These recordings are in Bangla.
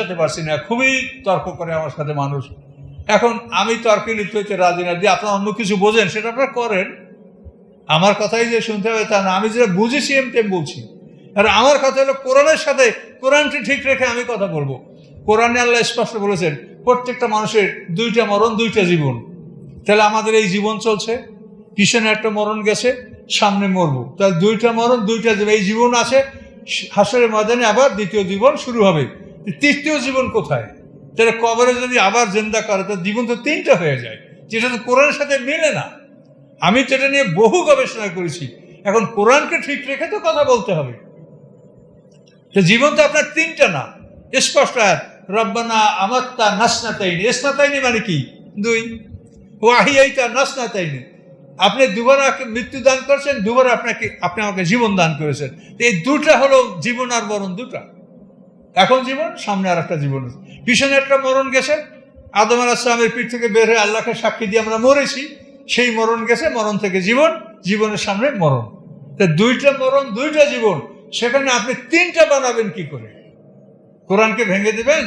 বুঝাতে পারছি না, খুবই তর্ক করে আমার সাথে মানুষ। এখন আমি তর্কে লিপ্ত হইতে রাজি না, যে আপনার অন্য কিছু বোঝেন সেটা আপনারা করেন, আমার কথাই যে শুনতে হবে তা না। আমি যেটা বুঝেছি আমি বলছি। আর আমার কথা হলো কোরআনের সাথে, কোরআনটি ঠিক রেখে আমি কথা বলবো। কোরআনে আল্লাহ স্পষ্ট বলেছেন প্রত্যেকটা মানুষের দুইটা মরণ, দুইটা জীবন। তাহলে আমাদের এই জীবন চলছে, পিছনে একটা মরণ গেছে, সামনে মরবো, তাহলে দুইটা মরণ, দুইটা জীবন। এই জীবন আছে, হাসরের ময়দানে আবার দ্বিতীয় জীবন শুরু হবে। তৃতীয় জীবন কোথায়? তাহলে কবরে যদি আবার জিন্দা করে, তো জীবন তো তিনটা হয়ে যায়, যেটা তো কোরআনের সাথে মেলে না। আমি তো এটা নিয়ে বহু গবেষণা করেছি। এখন কোরআনকে ঠিক রেখে তো কথা বলতে হবে। তো জীবন তো আপনার তিনটা না, স্পষ্ট। রব্বানা আমাত্তা নাসনাতাইনি, ইসনাতাইনি মানে কি? দুই। ওয়াহিয়াইতা নাসনাতাইনি, আপনি দুবার মৃত্যু দান করেছেন, দুবার আপনি আমাকে জীবন দান করেছেন। এই দুটা হলো জীবন আর মরণ, দুটা। এখন জীবন, সামনে আর একটা জীবন। পিছনে একটা মরণ গেছে, আদম আলাইহিস সালামের পিঠ থেকে বের হয়ে আল্লাহকে সাক্ষী দিয়ে আমরা মরেছি, সেই মরণ গেছে, মরণ থেকে জীবন, জীবনের সামনে মরণ। তা দুইটা মরণ, দুইটা জীবন, সেখানে আপনি তিনটা বানাবেন কি করে? কোরআনকে ভেঙে দেবেন?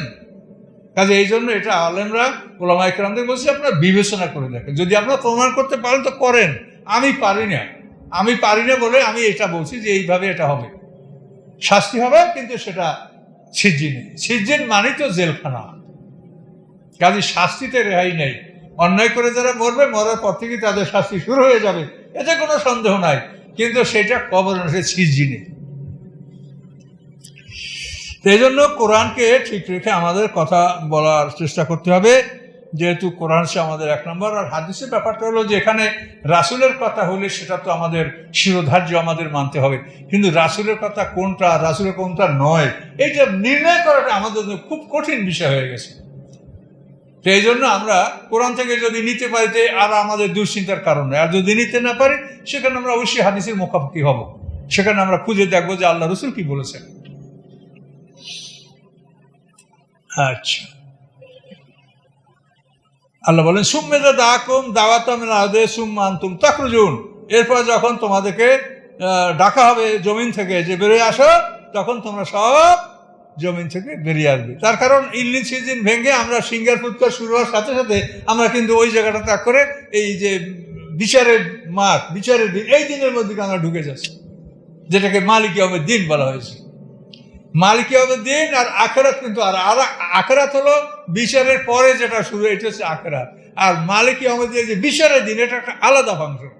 কাজে এই জন্য এটা আলেমরা, ওলামায়ে কেরামদের বলছি, আপনারা বিবেচনা করে দেখেন। যদি আপনারা প্রমাণ করতে পারেন তো করেন, আমি পারি না বলে আমি এটা বলছি যে এইভাবে এটা হবে, শাস্তি হবে, কিন্তু সেটা সিজ্জিনে। সিজ্জিন মানে তো জেলখানা। কাজে শাস্তিতে রেহাই নেই। অন্যায় করে যারা মরবে, মরার পর থেকে তাদের শাস্তি শুরু হয়ে যাবে, এতে কোনো সন্দেহ নাই। কিন্তু সেটা কবরে, সিজ্জিনে। এই জন্য কোরআনকে ঠিক রেখে আমাদের কথা বলার চেষ্টা করতে হবে, যেহেতু কোরআন সে আমাদের এক নম্বর। আর হাদিসের ব্যাপারটা হলো যে এখানে রাসূলের কথা হলে সেটা তো আমাদের শিরোধার্য, আমাদের মানতে হবে। কিন্তু রাসূলের কথা কোনটা, রাসূলের কোনটা নয়, এইটা নির্ণয় করাটা আমাদের জন্য খুব কঠিন বিষয় হয়ে গেছে। তো এই জন্য আমরা কোরআন থেকে যদি নিতে পারি, আর আমাদের দুশ্চিন্তার কারণ নয়। আর যদি নিতে না পারি, সেখানে আমরা অবশ্যই হাদিসের মুখামুখি হব। সেখানে আমরা খুঁজে দেখবো যে আল্লাহ রসুল কি বলেছেন। আচ্ছা, আল্লাহ বলেন সুম্মেদা দাকুম দাওয়াতাম আদে সুম্মা আনতুম তাখরুজুন। এরপর যখন তোমাদেরকে ডাকা হবে জমিন থেকে যে বেরিয়ে আসো, তখন তোমরা সব জমিন থেকে বেরিয়ে আসবে। তার কারণ ইল্লিন সিজিন ভেঙে আমরা সিঙ্গার ফুৎকার শুরু হওয়ার সাথে সাথে আমরা কিন্তু ওই জায়গাটা ত্যাগ করে এই যে বিচারের মাঠ, বিচারের দিন, এই দিনের মধ্যে আমরা ঢুকে যাচ্ছি, যেটাকে মালিক ইয়াউমিদ দিন বলা হয়েছে। মালিক ইয়াউমিদ দিন আর আখিরাত, কিন্তু আর আখিরাত হলো বিচারের পরে যেটা শুরু, এটা হচ্ছে আখিরাত। আর মালিক ইয়াউমিদ দিন যে বিচারের দিন, এটা একটা আলাদা ফাংশন।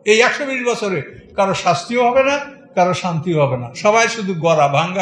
এই 120 বছরে কারো শাস্তিও হবে না, কারো শান্তিও হবে না, সবাই শুধু গড়া ভাঙ্গা